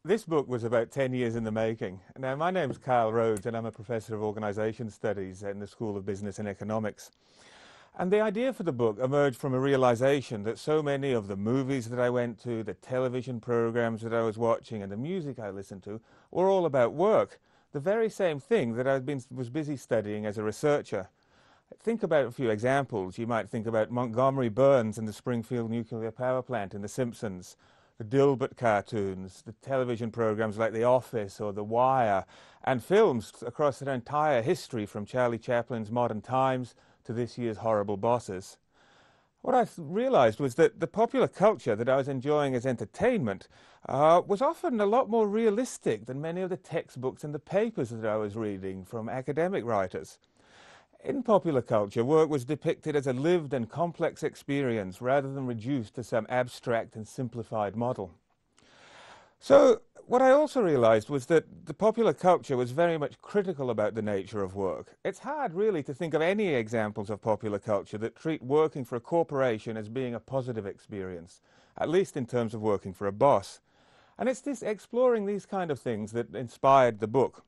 This book was about 10 years in the making. Now, my name's Carl Rhodes, and I'm a professor of organisation studies in the School of Business and Economics. And the idea for the book emerged from a realization that so many of the movies that I went to, the television programs that I was watching, and the music I listened to were all about work, the very same thing that was busy studying as a researcher. Think about a few examples. You might think about Montgomery Burns and the Springfield nuclear power plant in The Simpsons, the Dilbert cartoons, the television programs like The Office or The Wire, and films across their entire history from Charlie Chaplin's Modern Times to this year's Horrible Bosses. What I realized was that the popular culture that I was enjoying as entertainment was often a lot more realistic than many of the textbooks and the papers that I was reading from academic writers. In popular culture, work was depicted as a lived and complex experience rather than reduced to some abstract and simplified model. So, what I also realized was that the popular culture was very much critical about the nature of work. It's hard, really, to think of any examples of popular culture that treat working for a corporation as being a positive experience, at least in terms of working for a boss. And it's this exploring these kind of things that inspired the book.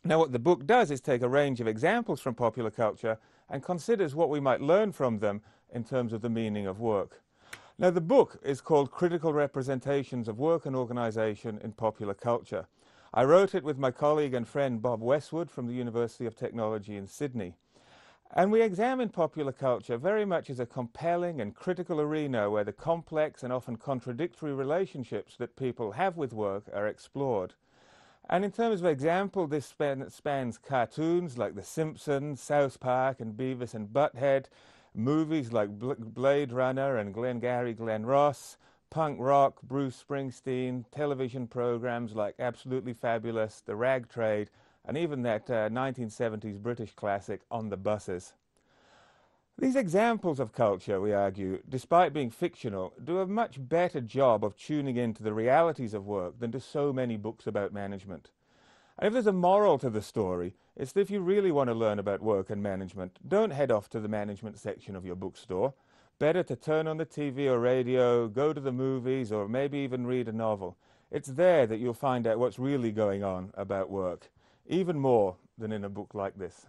Now, what the book does is take a range of examples from popular culture and considers what we might learn from them in terms of the meaning of work. Now, the book is called Critical Representations of Work and Organisation in Popular Culture. I wrote it with my colleague and friend Bob Westwood from the University of Technology in Sydney. And we examine popular culture very much as a compelling and critical arena where the complex and often contradictory relationships that people have with work are explored. And in terms of example, this spans cartoons like The Simpsons, South Park and Beavis and Butthead, movies like Blade Runner and Glengarry Glen Ross, punk rock, Bruce Springsteen, television programs like Absolutely Fabulous, The Rag Trade, and even that 1970s British classic On the Buses. These examples of culture, we argue, despite being fictional, do a much better job of tuning into the realities of work than do so many books about management. And if there's a moral to the story, it's that if you really want to learn about work and management, don't head off to the management section of your bookstore. Better to turn on the TV or radio, go to the movies, or maybe even read a novel. It's there that you'll find out what's really going on about work, even more than in a book like this.